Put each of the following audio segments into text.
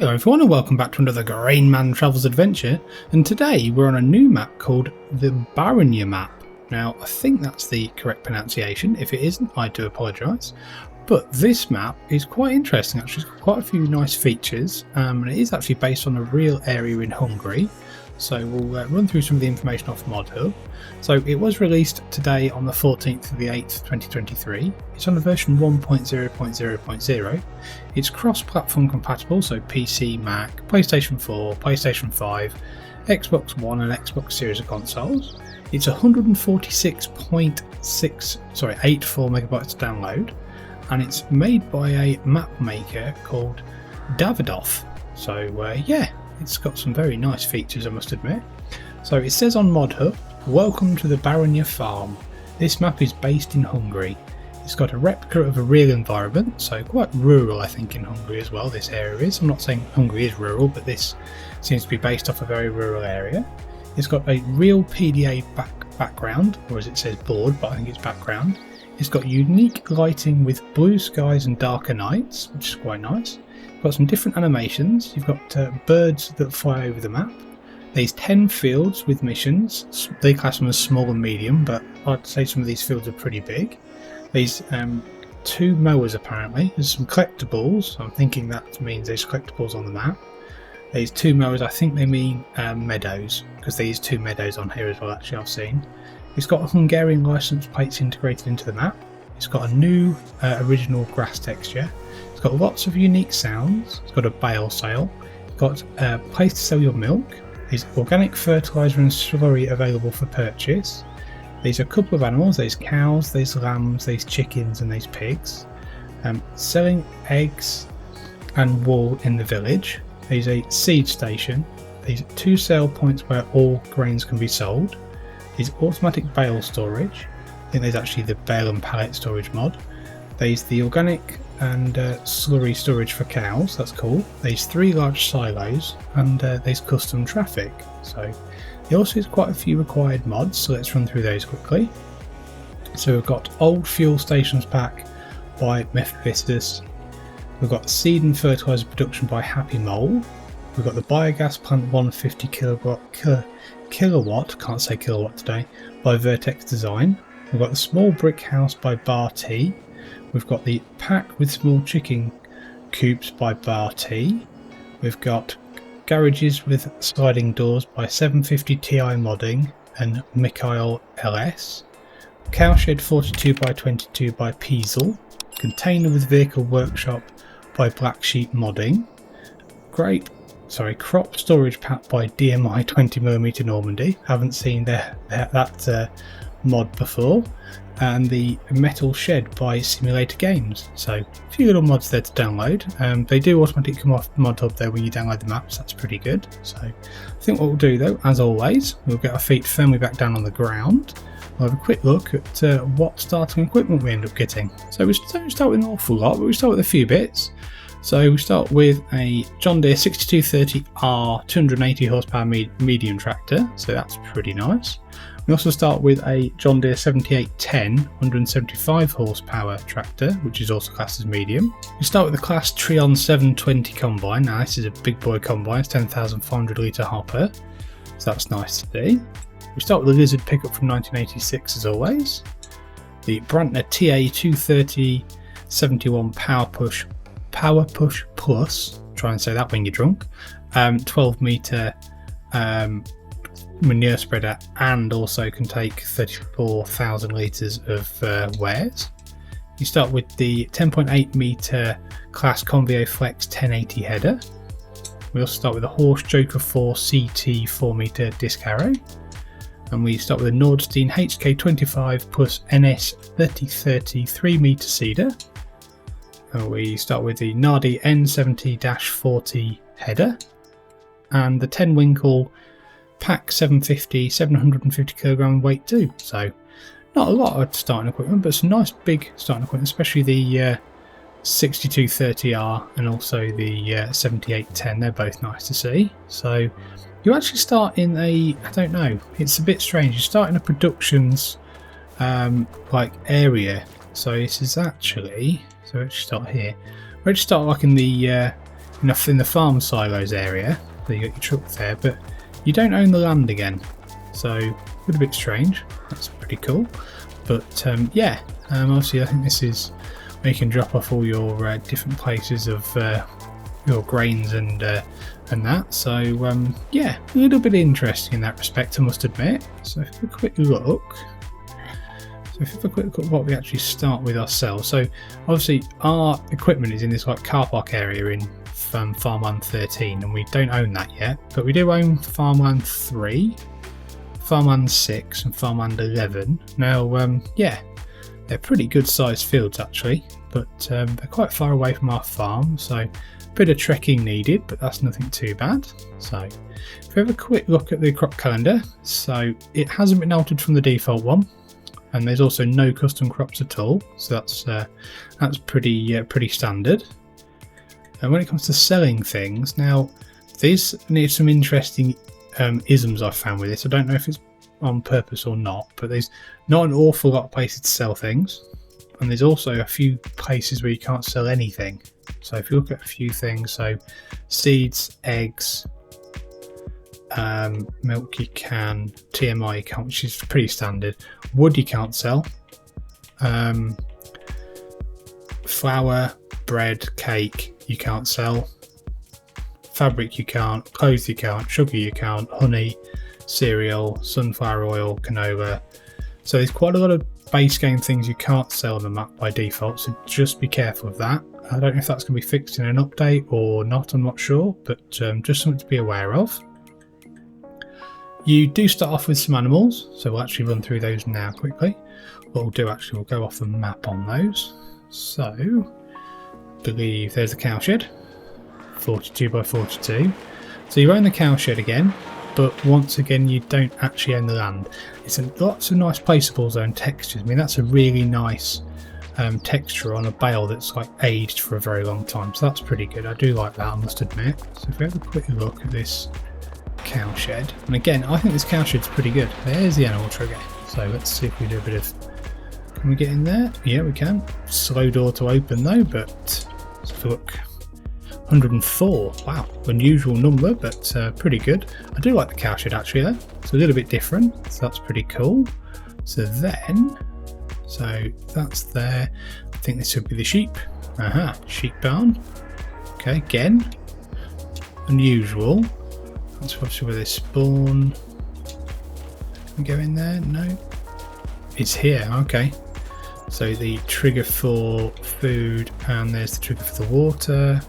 Hello everyone and welcome back to another Grainman Travels adventure, and today we're on a new map called the Baranyamap. Now I think that's the correct pronunciation. If it isn't, I do apologise. But this map is quite interesting actually. It's got quite a few nice features, and it is actually based on a real area in Hungary. So we'll run through some of the information off ModHub. So it was released today on the 14th of the 8th 2023. It's on the version 1.0.0.0. It's cross-platform compatible, so PC, Mac, PlayStation 4, PlayStation 5, Xbox One and Xbox Series of consoles. It's 146.84 megabytes to download, and it's made by a map maker called davidoff. So yeah, it's got some very nice features, I must admit. So it says on ModHub, welcome to the Baranya farm. This map is based in Hungary. It's got a replica of a real environment, so quite rural I think in Hungary as well, this area is. I'm not saying Hungary is rural, but this seems to be based off a very rural area. It's got a real PDA background, or as it says board, but I think it's background. It's got unique lighting with blue skies and darker nights, which is quite nice. You've got some different animations. You've got birds that fly over the map. There's 10 fields with missions. They class them as small and medium, but I'd say some of these fields are pretty big. There's 2 mowers apparently. There's some collectibles. I'm thinking that means there's collectibles on the map. There's 2 mowers. I think they mean meadows, because there's 2 meadows on here as well actually I've seen. It's got Hungarian license plates integrated into the map. It's got a new original grass texture. It's got lots of unique sounds. It's got a bale sale. It's got a place to sell your milk. There's organic fertilizer and slurry available for purchase. There's a couple of animals. There's cows, there's lambs, there's chickens and there's pigs. Selling eggs and wool in the village. There's a seed station. There's 2 sale points where all grains can be sold. There's automatic bale storage. I think there's actually the bale and pallet storage mod. There's the organic and slurry storage for cows, that's cool. There's 3 large silos, and there's custom traffic. So there also is quite a few required mods, so let's run through those quickly. So we've got Old Fuel Stations Pack by MefiuFs. We've got Seed and Fertilizer Production by Happy Mole. We've got the Biogas Plant 150 kilowatt, can't say kilowatt today, by VertexDezign. We've got the Small Brick House by BarT. We've got the Pack with Small Chicken Coops by BarT. We've got Garages with Sliding Doors by 750 Ti Modding and MichalLS. Cowshed 42 by 22 by Piesel. Container with Vehicle Workshop by BlackSheep Modding. Crop Storage Pack by DMI 20mm Normandy. Haven't seen that mod before. And the Metal Shed by SimulatorGAMES. So a few little mods there to download. They do automatically come off ModHub there when you download the maps. That's pretty good. So I think what we'll do though, as always, we'll get our feet firmly back down on the ground. We'll have a quick look at what starting equipment we end up getting. So we don't start with an awful lot, but we start with a few bits. So we start with a John Deere 6230R 280 horsepower medium tractor, so that's pretty nice. We also start with a John Deere 7810 175 horsepower tractor, which is also classed as medium. We start with the Class Trion 720 combine. Now this is a big boy combine, it's 10,500 litre hopper, so that's nice to see. We start with the Lizard pickup from 1986 as always. The Brantner TA 230 71 Power Push Plus, try and say that when you're drunk, 12 metre manure spreader, and also can take 34,000 litres of wares. You start with the 10.8 metre class Convio Flex 1080 header. We also start with a Horsch Joker 4 CT 4 metre disc harrow. And we start with a Nordstein HK25 plus NS 3030 3 metre seeder. And we start with the Nardi N70-40 header. And the 10 Winkle Pack 750 750 kilogram weight too. So not a lot of starting equipment, but some nice big starting equipment, especially the 6230R and also the 7810. They're both nice to see. So you actually start in a, I don't know, it's a bit strange. You start in a productions like area. So this is actually, so let's start here. We'll start like in the enough in the farm silos area, so you got your truck there, but you don't own the land again. So a little bit strange. That's pretty cool. But yeah, obviously I think this is where you can drop off all your different places of your grains and that. So yeah, a little bit interesting in that respect, I must admit. So if we have a quick look. So if we have a quick look at what we actually start with ourselves. So obviously our equipment is in this like car park area in Farmland 13, and we don't own that yet, but we do own Farmland 3, Farmland 6 and Farmland 11. Now yeah, they're pretty good sized fields actually, but they're quite far away from our farm, so a bit of trekking needed, but that's nothing too bad. So if we have a quick look at the crop calendar, so it hasn't been altered from the default one, and there's also no custom crops at all, so that's pretty standard. And when it comes to selling things, now these need some interesting isms I've found with this. I don't know if it's on purpose or not, but there's not an awful lot of places to sell things, and there's also a few places where you can't sell anything. So if you look at a few things, so seeds, eggs, milk you can, TMI you can't, which is pretty standard. Wood you can't sell, flour, bread, cake you can't sell, fabric you can't, clothes you can't, sugar you can't, honey, cereal, sunflower oil, canola. So there's quite a lot of base game things you can't sell on the map by default, so just be careful of that. I don't know if that's going to be fixed in an update or not, I'm not sure, but just something to be aware of. You do start off with some animals, so we'll actually run through those now quickly. What we'll do actually, we'll go off the map on those. So I believe there's a cowshed, 42 by 42. So you own the cowshed again, but once again you don't actually own the land. It's lots of nice placeables though and textures. I mean, that's a really nice texture on a bale that's like aged for a very long time, so that's pretty good. I do like that, I must admit. So if we have a quick look at this cowshed, and again I think this cowshed's pretty good. There's the animal trigger, so let's see if we do a bit of, can we get in there? Yeah, we can. Slow door to open though, but let's have a look. 104, wow, unusual number, but pretty good. I do like the cowshed actually though. It's a little bit different, so that's pretty cool. So then, so that's there. I think this would be the sheep. Aha, sheep barn. Okay, again, unusual. That's obviously where they spawn. Can we go in there? No. It's here, okay. So the trigger for food, and there's the trigger for the water.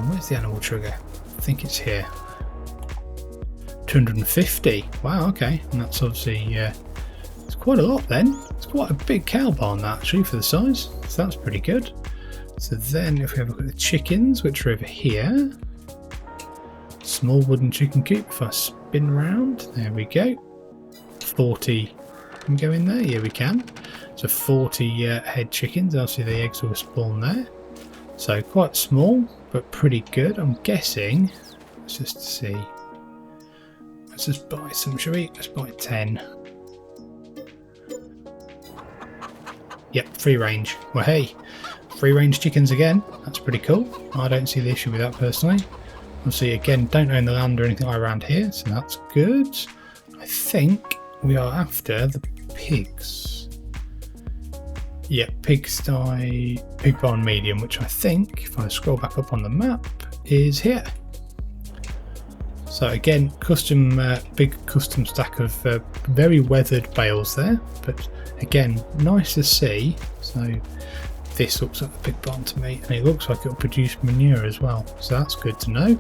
Where's the animal trigger? I think it's here. 250. Wow, okay. And that's obviously, it's quite a lot then. It's quite a big cow barn that actually for the size. So that's pretty good. So then if we have a look at the chickens, which are over here. Small wooden chicken coop. If I spin around, there we go. 40. Can we go in there? Yeah, we can. So 40 head chickens. Obviously the eggs will spawn there. So quite small, but pretty good. I'm guessing. Let's just see. Let's just buy some, shall we? Let's buy 10. Yep, free range. Well, hey, free range chickens again. That's pretty cool. I don't see the issue with that personally. Obviously, again, don't own the land or anything like around here, so that's good. I think we are after the pigs. Yeah, pigsty, pig barn medium, which I think, if I scroll back up on the map, is here. So again, custom, big custom stack of very weathered bales there, but again, nice to see. So this looks like the pig barn to me, and it looks like it'll produce manure as well, so that's good to know.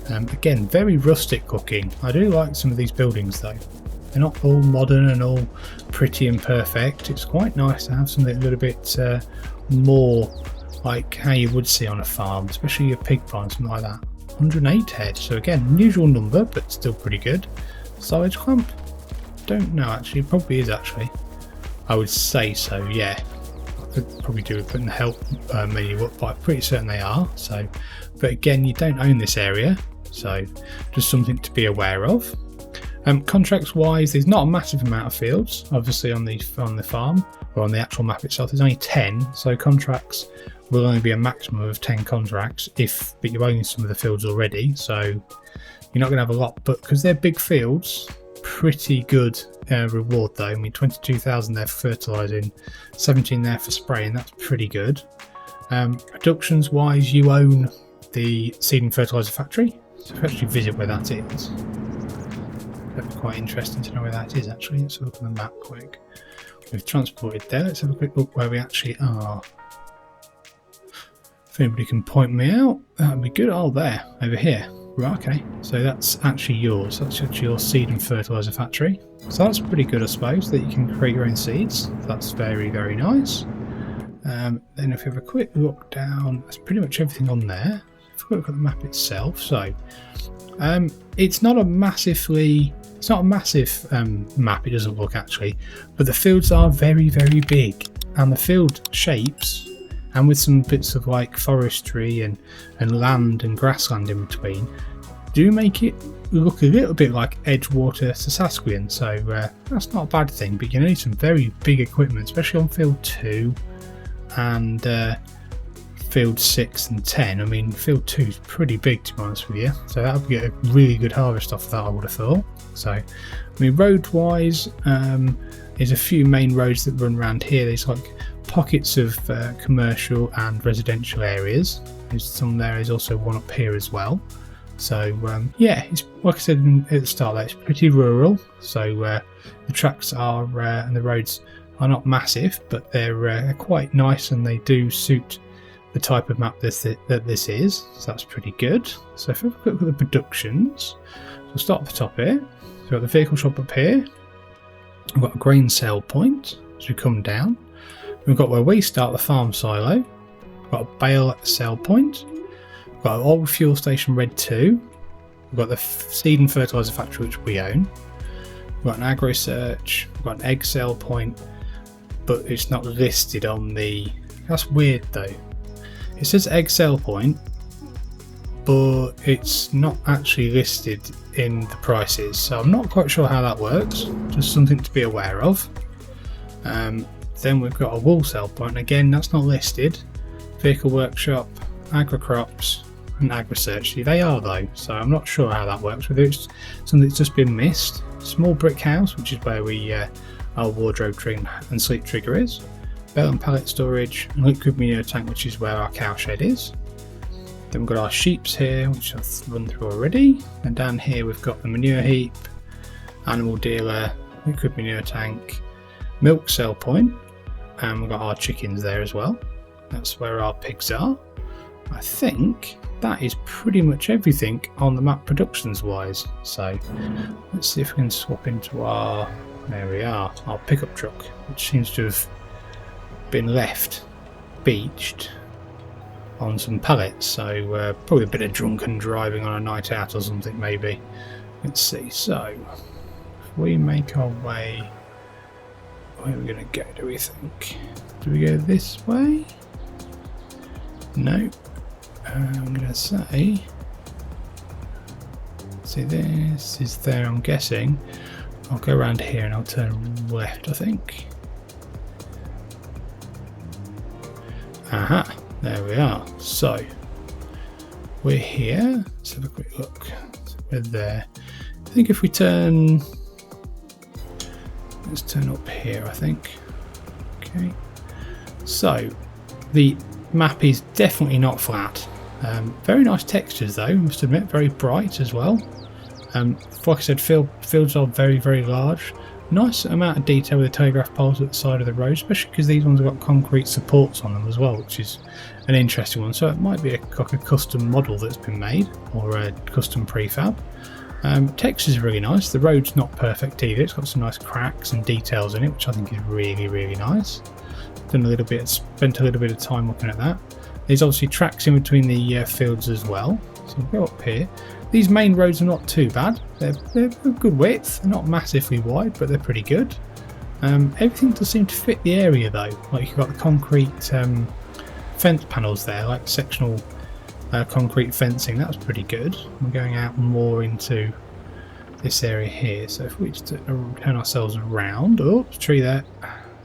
Again, very rustic looking. I do like some of these buildings though. They're not all modern and all pretty and perfect. It's quite nice to have something a little bit more like how you would see on a farm, especially a pig barn, something like that. 108 head, so again, unusual number, but still pretty good. Silage clump? Don't know actually, probably is actually. I would say so, yeah. I could probably do with putting the help menu up, but I'm pretty certain they are. So, but again, you don't own this area, so just something to be aware of. Contracts wise, there's not a massive amount of fields obviously on the farm or on the actual map itself. There's only 10, so contracts will only be a maximum of 10 contracts but you're owning some of the fields already, so you're not going to have a lot, but because they're big fields, pretty good reward though. I mean 22,000 there for fertilising, 17 there for spraying, that's pretty good. Productions wise, you own the seed and fertiliser factory, so if you actually visit where that is, that'd be quite interesting to know where that is actually. Let's look at the map quick. We've transported there, let's have a quick look where we actually are. If anybody can point me out, that would be good. Oh, there, over here. Right, okay, so that's actually yours. That's actually your seed and fertiliser factory. So that's pretty good, I suppose, that you can create your own seeds. That's very, very nice. Then if we have a quick look down, that's pretty much everything on there. If we look at the map itself, so it's not a massive map, it doesn't look actually, but the fields are very, very big, and the field shapes, and with some bits of like forestry and land and grassland in between, do make it look a little bit like Edgewater to Saskatchewan, so that's not a bad thing, but you need some very big equipment, especially on field 2 and field 6 and 10. I mean, field 2 is pretty big, to be honest with you, so that would get a really good harvest off that, I would have thought. So, I mean, road wise, there's a few main roads that run around here. There's like pockets of commercial and residential areas. There's some there, there's also one up here as well. So yeah, it's like I said at the start there, it's pretty rural, so the tracks are and the roads are not massive, but they're quite nice, and they do suit the type of map that this is, so that's pretty good. So if we look at the productions, so we'll start at the top here. So we've got the vehicle shop up here, we've got a grain sale point as we come down, we've got where we start the farm silo, we've got a bale sale point, we've got an old fuel station red 2, we've got the seed and fertiliser factory which we own, we've got an agro search, we've got an egg sale point, but it's not listed on the, that's weird though. It says egg sale point, but it's not actually listed in the prices, so I'm not quite sure how that works. Just something to be aware of. Then we've got a wool sale point, again that's not listed. Vehicle workshop, agri crops, and agri search. They are though, so I'm not sure how that works. Whether it's something that's just been missed. Small brick house, which is where we our wardrobe trigger and sleep trigger is. Bale and pallet storage, and liquid manure tank, which is where our cow shed is. Then we've got our sheeps here, which I've run through already. And down here we've got the manure heap, animal dealer, liquid manure tank, milk sell point, and we've got our chickens there as well. That's where our pigs are. I think that is pretty much everything on the map productions wise. So let's see if we can swap into our, there we are, our pickup truck, which seems to have been left beached on some pallets, so probably a bit of drunken driving on a night out or something maybe. Let's see, so if we make our way, where are we going to go, do we think? Do we go this way? No. I'm going to say, see this is there, I'm guessing. I'll go around here and I'll turn left, I think. Aha, there we are. So we're here. Let's have a quick look. So we're there. I think if we turn, let's turn up here, I think. Okay. So the map is definitely not flat. Very nice textures though, I must admit, very bright as well. Like I said, fields are very, very large. Nice amount of detail with the telegraph poles at the side of the road, especially because these ones have got concrete supports on them as well, which is an interesting one. So it might be like a custom model that's been made, or a custom prefab. Texture's really nice. The road's not perfect either. It's got some nice cracks and details in it, which I think is really, really nice. Spent a little bit of time looking at that. There's obviously tracks in between the fields as well. So we'll go up here. These main roads are not too bad. They're a good width. They're not massively wide, but they're pretty good. Everything does seem to fit the area though. Like you've got the concrete fence panels there, like sectional concrete fencing. That's pretty good. We're going out more into this area here. So if we just turn ourselves around, oh, tree there.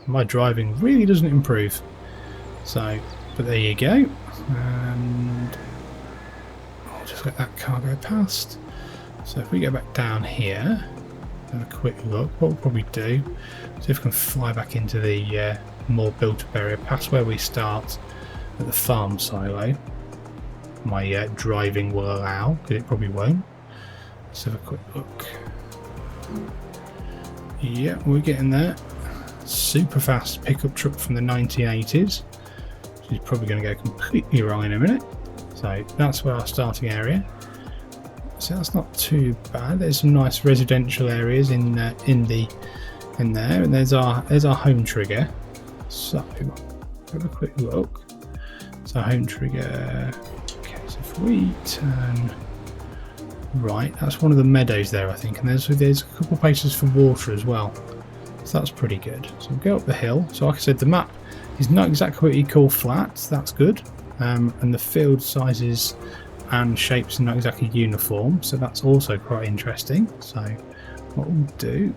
My driving really doesn't improve. So, but there you go. And I'll just let that car go past. So if we go back down here, have a quick look, what we'll probably do, see if we can fly back into the more built up area, past where we start at the farm silo. My driving will allow, because it probably won't. Let's have a quick look. Yeah, we're getting there. Super fast pickup truck from the 1980s. Which is probably going to go completely wrong in a minute. So that's where our starting area. So that's not too bad. There's some nice residential areas in there, and there's our home trigger. So have a quick look. So home trigger. Okay, so if we turn right, that's one of the meadows there, I think, and there's a couple of places for water as well. So that's pretty good. So we'll go up the hill. So like I said, the map is not exactly what you call flat. That's good, and the field sizes and shapes are not exactly uniform, so that's also quite interesting. So what we'll do,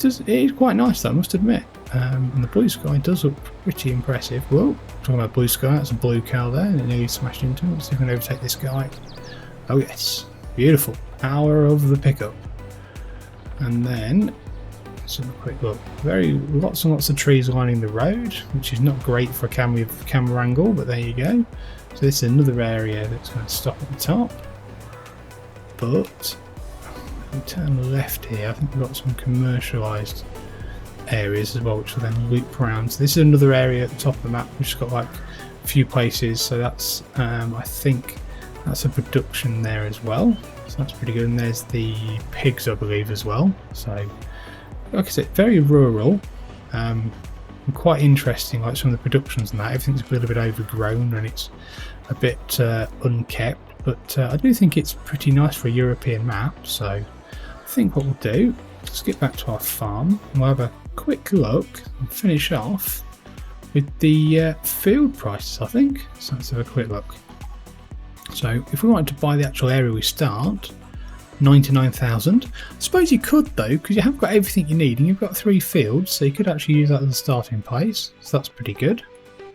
it is quite nice though, I must admit, and the blue sky does look pretty impressive. Whoa, talking about blue sky, that's a blue car there and it nearly smashed into it. Let's see if we can overtake this guy. Oh yes, beautiful, power of the pickup. And then let's have a quick look. Lots and lots of trees lining the road, which is not great for a camera angle, but there you go. So this is another area that's going to stop at the top. But if we turn left here, I think we've got some commercialised areas as well, which will then loop around. So this is another area at the top of the map, which has got like a few places. So that's I think that's a production there as well. So that's pretty good. And there's the pigs, I believe, as well. So like I said, very rural. And quite interesting, like some of the productions and that. Everything's a little bit overgrown and it's a bit unkept, but I do think it's pretty nice for a European map. So I think what we'll do, let's get back to our farm and we'll have a quick look and finish off with the field prices, I think. So let's have a quick look. So if we wanted to buy the actual area we start, 99,000. I suppose you could though, because you have got everything you need and you've got 3 fields, so you could actually use that as a starting place. So that's pretty good.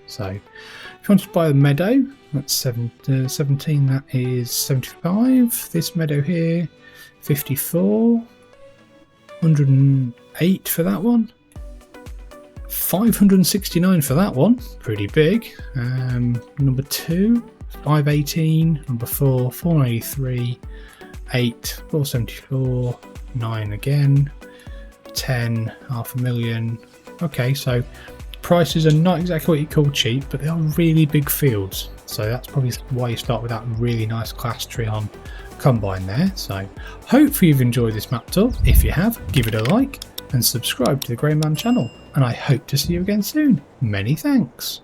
So if you want to buy the meadow, that's 17, that is 75. This meadow here, 54. 108 for that one. 569 for that one, pretty big. Number 2, 518. Number 4, 493. 8, 474, 9 again, 10, 500,000. Okay, so prices are not exactly what you call cheap, but they are really big fields. So that's probably why you start with that really nice class Treon combine there. So hopefully you've enjoyed this map tour. If you have, give it a like and subscribe to the Grainman channel. And I hope to see you again soon. Many thanks.